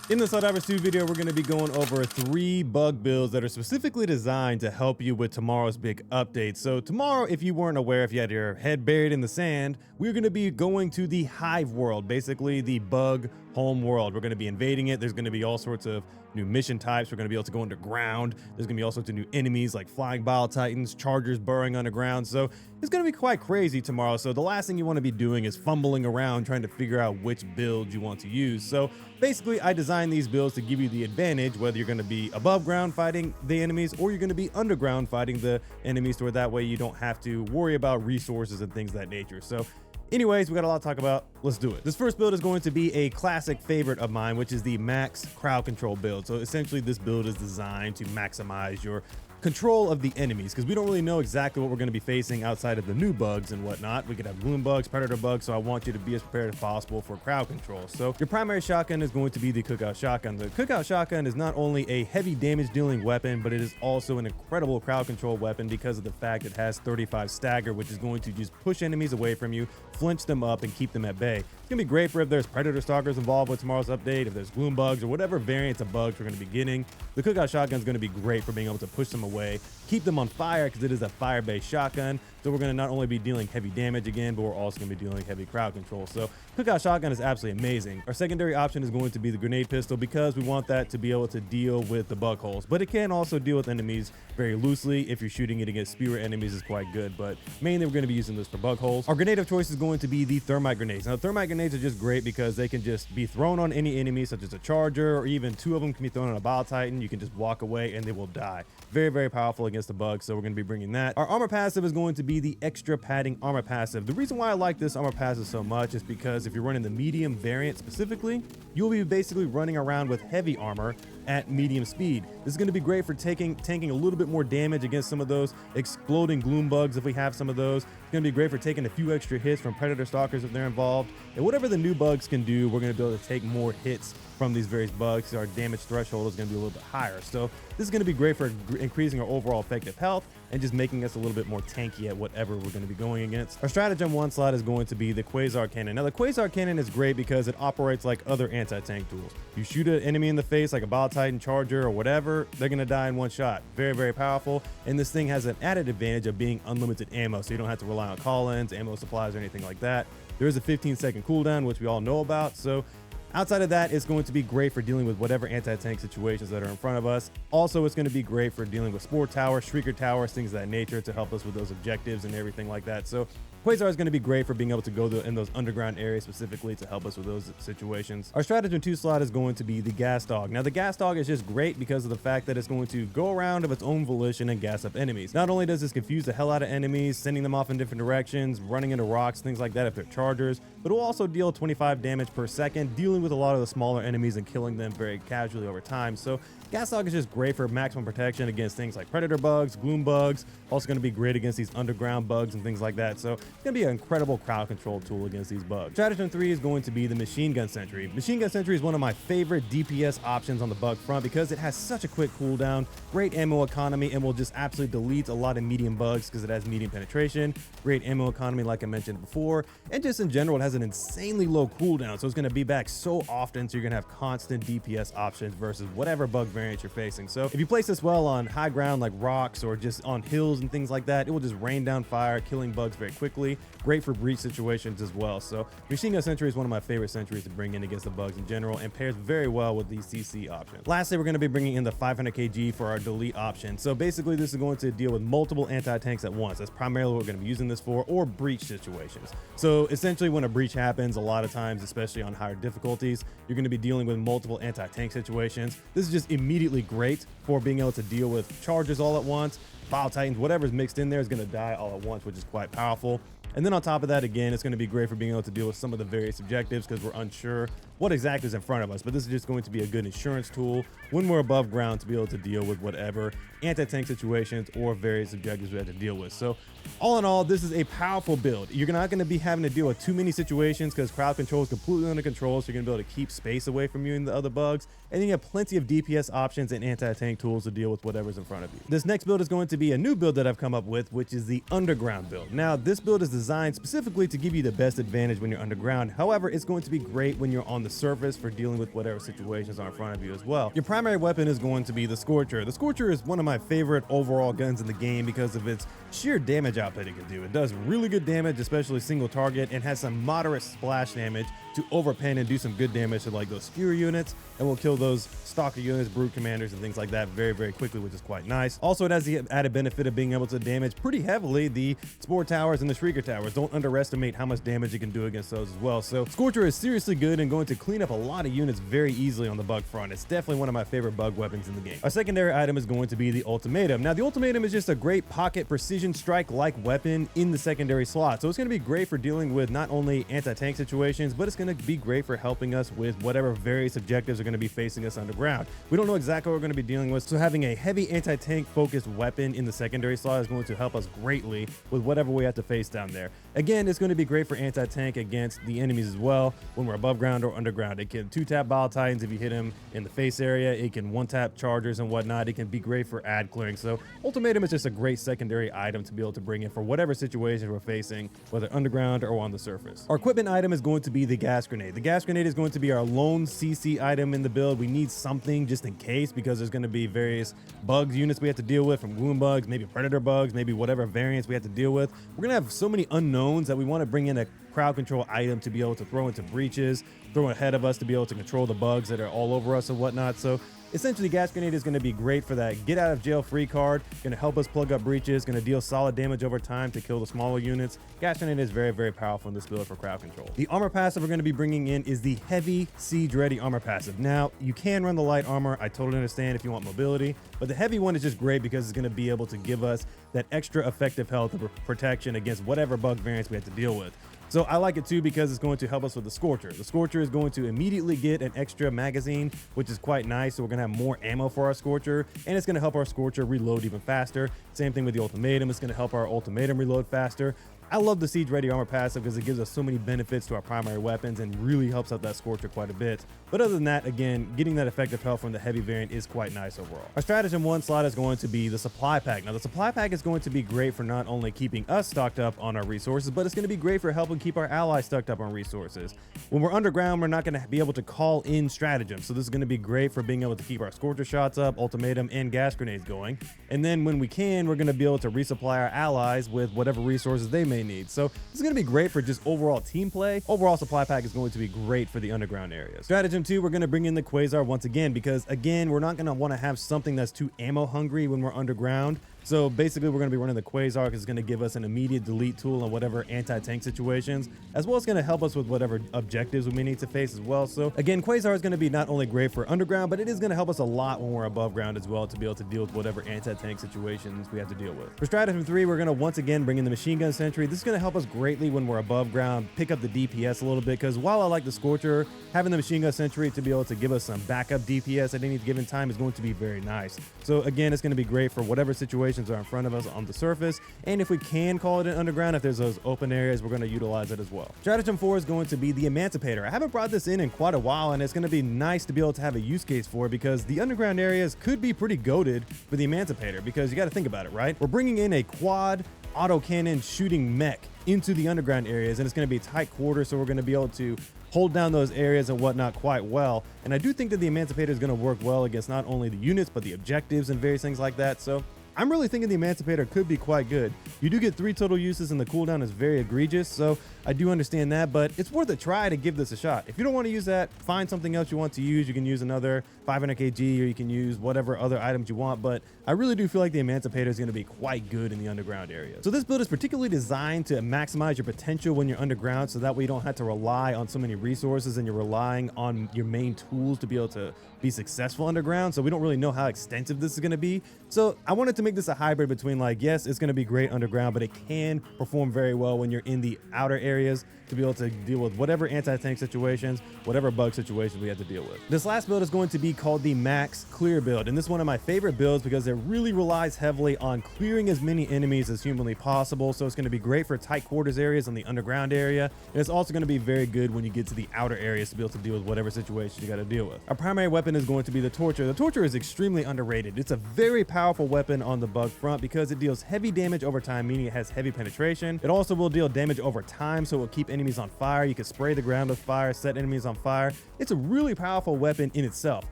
In this Helldivers 2 video, we're going to be going over 3 bug builds that are specifically designed to help you with tomorrow's big update. So tomorrow, if you weren't aware, if you had your head buried in the sand, we're going to be going to the Hive World, basically the bug home world. We're going to be invading it. There's going to be all sorts of new mission types. We're going to be able to go underground. There's going to be all sorts of new enemies like flying bile titans, chargers burrowing underground. So it's going to be quite crazy tomorrow. So the last thing you want to be doing is fumbling around trying to figure out which build you want to use. So basically, I designed these builds to give you the advantage, whether you're going to be above ground fighting the enemies or you're going to be underground fighting the enemies, so that way you don't have to worry about resources and things of that nature. So anyways, we got a lot to talk about. Let's do it. This first build is going to be a classic favorite of mine, which is the max crowd control build. So essentially this build is designed to maximize your control of the enemies, because we don't really know exactly what we're going to be facing outside of the new bugs and whatnot. We could have gloom bugs, predator bugs, so I want you to be as prepared as possible for crowd control. So your primary shotgun is going to be the cookout shotgun. The cookout shotgun is not only a heavy damage dealing weapon, but it is also an incredible crowd control weapon because of the fact it has 35 stagger, which is going to just push enemies away from you, flinch them up, and keep them at bay. It's going to be great for if there's predator stalkers involved with tomorrow's update, if there's gloom bugs or whatever variants of bugs we're going to be getting. The cookout shotgun is going to be great for being able to push them away, keep them on fire, because it is a fire-based shotgun. So we're going to not only be dealing heavy damage again, but we're also going to be dealing heavy crowd control. So cookout shotgun is absolutely amazing. Our secondary option is going to be the grenade pistol, because we want that to be able to deal with the bug holes, but it can also deal with enemies very loosely. If you're shooting it against spewer enemies, is quite good, but mainly we're going to be using this for bug holes. Our grenade of choice is going to be the thermite grenades. Now thermite grenades are just great because they can just be thrown on any enemy, such as a charger, or even 2 of them can be thrown on a bile titan. You can just walk away and they will die. Very, very powerful against the bugs, so we're going to be bringing that. Our armor passive is going to be the extra padding armor passive. The reason why I like this armor passive so much is because if you're running the medium variant specifically, you'll be basically running around with heavy armor at medium speed. This is going to be great for tanking a little bit more damage against some of those exploding gloom bugs if we have some of those. It's going to be great for taking a few extra hits from predator stalkers if they're involved. And whatever the new bugs can do, we're going to be able to take more hits from these various bugs. So our damage threshold is going to be a little bit higher. So this is going to be great for increasing our overall effective health and just making us a little bit more tanky at whatever we're going to be going against. Our stratagem 1 slot is going to be the quasar cannon. Now the quasar cannon is great because it operates like other anti-tank tools. You shoot an enemy in the face like a bile titan, charger, or whatever, they're going to die in one shot. Very, very powerful. And this thing has an added advantage of being unlimited ammo, so you don't have to rely on call-ins, ammo supplies, or anything like that. There is a 15-second cooldown, which we all know about. So outside of that, it's going to be great for dealing with whatever anti-tank situations that are in front of us. Also, it's going to be great for dealing with spore towers, shrieker towers, things of that nature to help us with those objectives and everything like that. So quasar is going to be great for being able to go in those underground areas specifically to help us with those situations. Our stratagem 2 slot is going to be the gas dog. Now the gas dog is just great because of the fact that it's going to go around of its own volition and gas up enemies. Not only does this confuse the hell out of enemies, sending them off in different directions, running into rocks, things like that if they're chargers, but it will also deal 25 damage per second, dealing with a lot of the smaller enemies and killing them very casually over time. So gas dog is just great for maximum protection against things like predator bugs, gloom bugs. Also going to be great against these underground bugs and things like that. So it's going to be an incredible crowd control tool against these bugs. Stratagem 3 is going to be the machine gun sentry. Machine gun sentry is one of my favorite DPS options on the bug front because it has such a quick cooldown, great ammo economy, and will just absolutely delete a lot of medium bugs because it has medium penetration, great ammo economy like I mentioned before, and just in general it has an insanely low cooldown, so it's going to be back so often, so you're going to have constant DPS options versus whatever bug variant you're facing. So if you place this well on high ground like rocks or just on hills and things like that, it will just rain down fire, killing bugs very quickly. Great for breach situations as well. So machine gun sentry is one of my favorite sentries to bring in against the bugs in general and pairs very well with the CC option. Lastly, we're going to be bringing in the 500 kg for our delete option. So basically this is going to deal with multiple anti-tanks at once. That's primarily what we're going to be using this for, or breach situations. So essentially when a breach happens, a lot of times, especially on higher difficulties, you're going to be dealing with multiple anti-tank situations. This is just immediately great for being able to deal with charges all at once, bile titans, whatever's mixed in there is going to die all at once, which is quite powerful. And then on top of that, again, it's going to be great for being able to deal with some of the various objectives because we're unsure what exactly is in front of us. But this is just going to be a good insurance tool when we're above ground to be able to deal with whatever anti-tank situations or various objectives we have to deal with. So all in all, this is a powerful build. You're not going to be having to deal with too many situations because crowd control is completely under control. So you're going to be able to keep space away from you and the other bugs. And then you have plenty of DPS options and anti-tank tools to deal with whatever's in front of you. This next build is going to be a new build that I've come up with, which is the underground build. Now, this build is designed specifically to give you the best advantage when you're underground. However, it's going to be great when you're on the the surface for dealing with whatever situations are in front of you as well. Your primary weapon is going to be the Scorcher. The Scorcher is one of my favorite overall guns in the game because of its sheer damage output it can do. It does really good damage, especially single target, and has some moderate splash damage to overpen and do some good damage to like those Fury units, and will kill those Stalker units, Brute Commanders, and things like that very quickly, which is quite nice. Also, it has the added benefit of being able to damage pretty heavily the Spore Towers and the Shrieker Towers. Don't underestimate how much damage it can do against those as well. So Scorcher is seriously good and going to clean up a lot of units very easily on the bug front. It's definitely one of my favorite bug weapons in the game. Our secondary item is going to be the Ultimatum. Now, the Ultimatum is just a great pocket precision strike like weapon in the secondary slot. So it's going to be great for dealing with not only anti-tank situations, but it's going to be great for helping us with whatever various objectives are going to be facing us underground. We don't know exactly what we're going to be dealing with, so having a heavy anti-tank focused weapon in the secondary slot is going to help us greatly with whatever we have to face down there. Again, it's going to be great for anti-tank against the enemies as well when we're above ground or underground. It can 2-tap Bile Titans if you hit them in the face area. It can 1-tap Chargers and whatnot. It can be great for ad clearing. So Ultimatum is just a great secondary item to be able to bring in for whatever situation we're facing, whether underground or on the surface. Our equipment item is going to be the Gas Grenade. The Gas Grenade is going to be our lone CC item in the build. We need something just in case, because there's going to be various bugs units we have to deal with, from Wound Bugs, maybe Predator Bugs, maybe whatever variants we have to deal with. We're going to have so many unknowns that we want to bring in a crowd control item to be able to throw into breaches, throw ahead of us to be able to control the bugs that are all over us and whatnot. So essentially, Gas Grenade is going to be great for that get out of jail free card, going to help us plug up breaches, going to deal solid damage over time to kill the smaller units. Gas Grenade is very powerful in this build for crowd control. The armor passive we're going to be bringing in is the heavy Siege Ready armor passive. Now, you can run the light armor. I totally understand if you want mobility, but the heavy one is just great because it's going to be able to give us that extra effective health of protection against whatever bug variants we have to deal with. So I like it too because it's going to help us with the Scorcher. The Scorcher is going to immediately get an extra magazine, which is quite nice. So we're going to have more ammo for our Scorcher, and it's going to help our Scorcher reload even faster. Same thing with the Ultimatum. It's going to help our Ultimatum reload faster. I love the Siege Ready armor passive because it gives us so many benefits to our primary weapons and really helps out that Scorcher quite a bit. But other than that, again, getting that effective health from the heavy variant is quite nice overall. Our stratagem 1 slot is going to be the supply pack. Now, the supply pack is going to be great for not only keeping us stocked up on our resources, but it's going to be great for helping keep our allies stocked up on resources. When we're underground, we're not going to be able to call in stratagems. So this is going to be great for being able to keep our Scorcher shots up, Ultimatum, and gas grenades going. And then when we can, we're going to be able to resupply our allies with whatever resources they may need. So this is going to be great for just overall team play. Overall, supply pack is going to be great for the underground areas. Stratagem 2, we're going to bring in the Quasar once again because, again, we're not going to want to have something that's too ammo hungry when we're underground. So basically, we're going to be running the Quasar because it's going to give us an immediate delete tool on whatever anti-tank situations, as well as going to help us with whatever objectives we may need to face as well. So again, Quasar is going to be not only great for underground, but it is going to help us a lot when we're above ground as well to be able to deal with whatever anti-tank situations we have to deal with. For Stratagem 3, we're going to once again bring in the Machine Gun Sentry. This is going to help us greatly when we're above ground, pick up the DPS a little bit, because while I like the Scorcher, having the Machine Gun Sentry to be able to give us some backup DPS at any given time is going to be very nice. So again, it's going to be great for whatever situations are in front of us on the surface, and if we can call it an underground, if there's those open areas, we're going to utilize it as well. Stratagem 4 is going to be the Emancipator. I haven't brought this in quite a while, and it's going to be nice to be able to have a use case for it because the underground areas could be pretty goated for the Emancipator, because you got to think about it, right? We're bringing in a quad autocannon shooting mech into the underground areas, and it's going to be tight quarters, so we're going to be able to hold down those areas and whatnot quite well. And I do think that the Emancipator is going to work well against not only the units, but the objectives and various things like that. So I'm really thinking the Emancipator could be quite good. You do get 3 total uses and the cooldown is very egregious, so I do understand that, but it's worth a try to give this a shot. If you don't want to use that, find something else you want to use. You can use another 500 kg, or you can use whatever other items you want, but I really do feel like the Emancipator is going to be quite good in the underground area. So this build is particularly designed to maximize your potential when you're underground, so that way you don't have to rely on so many resources and you're relying on your main tools to be able to be successful underground. So we don't really know how extensive this is going to be. So I wanted to make this a hybrid between, like, yes, it's going to be great underground, but it can perform very well when you're in the outer areas to be able to deal with whatever anti-tank situations, whatever bug situations we have to deal with. This last build is going to be called the Max Clear build, and this is one of my favorite builds because it really relies heavily on clearing as many enemies as humanly possible. So it's going to be great for tight quarters areas in the underground area, and it's also going to be very good when you get to the outer areas to be able to deal with whatever situation you got to deal with. Our primary weapon is going to be the Torture. The Torture is extremely underrated. It's a very powerful weapon on the bug front because it deals heavy damage over time, meaning it has heavy penetration. It also will deal damage over time, so it will keep enemies on fire. You can spray the ground with fire, set enemies on fire. It's a really powerful weapon in itself.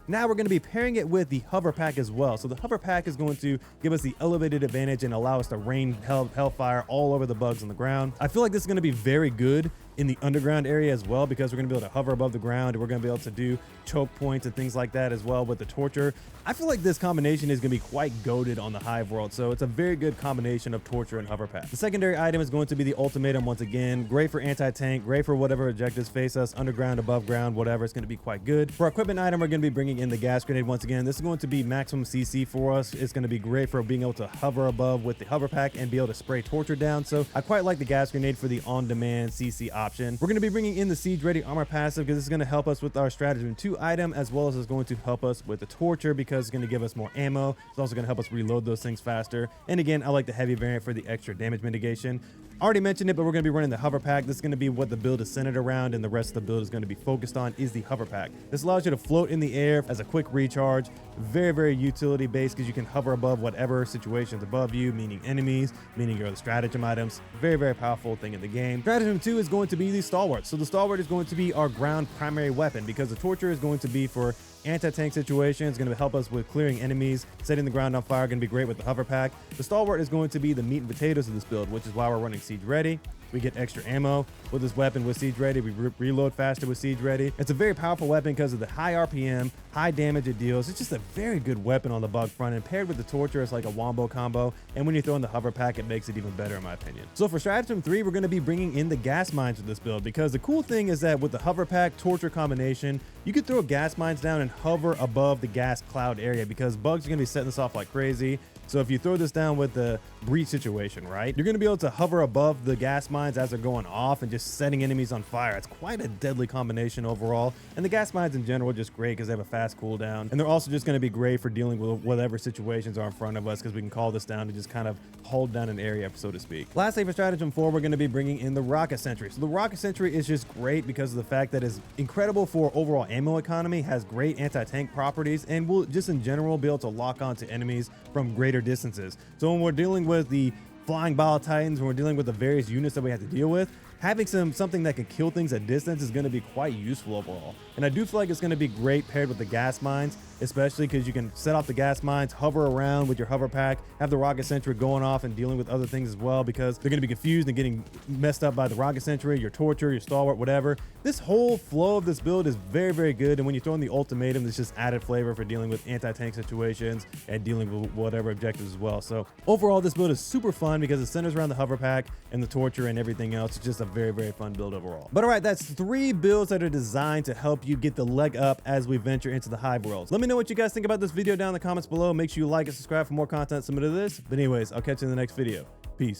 Now we're going to be pairing it with the hover pack as well. So the hover pack is going to give us the elevated advantage and allow us to rain hellfire all over the bugs on the ground. I feel like this is going to be very good in the underground area as well, because we're going to be able to hover above the ground, and we're going to be able to do choke points and things like that as well with the torture. I feel like this combination is going to be quite goated on the Hive World, so it's a very good combination of torture and hover pack. The secondary item is going to be the ultimatum once again. Great for anti-tank, great for whatever objectives face us, underground, above ground, whatever. It's going to be quite good. For our equipment item, we're going to be bringing in the gas grenade once again. This is going to be maximum CC for us. It's going to be great for being able to hover above with the hover pack and be able to spray torture down. So I quite like the gas grenade for the on-demand CC option. We're going to be bringing in the siege ready armor passive because this is going to help us with our stratagem 2 item, as well as it's going to help us with the torture because it's going to give us more ammo. It's also going to help us reload those things faster. And again, I like the heavy variant for the extra damage mitigation. Already mentioned it, but we're going to be running the hover pack. This is going to be what the build is centered around, and the rest of the build is going to be focused on is the hover pack. This allows you to float in the air as a quick recharge. Very, very utility based because you can hover above whatever situations above you, meaning enemies, meaning your stratagem items. Very, very powerful thing in the game. Stratagem 2 is going to be the stalwart. So the stalwart is going to be our ground primary weapon because the torture is going to be for anti-tank situations. It's going to help us with clearing enemies, setting the ground on fire. Going to be great with the hover pack. The stalwart is going to be the meat and potatoes of this build, which is why we're running siege ready. We get extra ammo with this weapon with siege ready. We reload faster with siege ready. It's a very powerful weapon because of the high RPM, high damage it deals. It's just a very good weapon on the bug front, and paired with the torture, it's like a wombo combo. And when you throw in the hover pack, it makes it even better in my opinion. So for stratagem 3, we're going to be bringing in the gas mines with this build because the cool thing is that with the hover pack torture combination, you could throw gas mines down and hover above the gas cloud area because bugs are going to be setting this off like crazy. So if you throw this down with the breach situation, right, you're going to be able to hover above the gas mines as they're going off and just setting enemies on fire. It's quite a deadly combination overall. And the gas mines in general are just great because they have a fast cooldown. And they're also just going to be great for dealing with whatever situations are in front of us because we can call this down to just kind of hold down an area, so to speak. Lastly, for stratagem 4, we're going to be bringing in the rocket sentry. So the rocket sentry is just great because of the fact that it's incredible for overall ammo economy, has great anti-tank properties, and will just in general be able to lock on to enemies from greater distances. So when we're dealing with the flying bile titans, when we're dealing with the various units that we have to deal with, having something that can kill things at distance is going to be quite useful overall. And I do feel like it's going to be great paired with the gas mines, especially because you can set off the gas mines, hover around with your hover pack, have the rocket sentry going off and dealing with other things as well because they're going to be confused and getting messed up by the rocket sentry, your torture, your stalwart, whatever. This whole flow of this build is very, very good. And when you throw in the ultimatum, it's just added flavor for dealing with anti-tank situations and dealing with whatever objectives as well. So overall, this build is super fun because it centers around the hover pack and the torture and everything else. It's just a very, very fun build overall. But all right, that's 3 builds that are designed to help you get the leg up as we venture into the Hive World. Let me know what you guys think about this video down in the comments below. Make sure you like and subscribe for more content similar to this. But anyways, I'll catch you in the next video.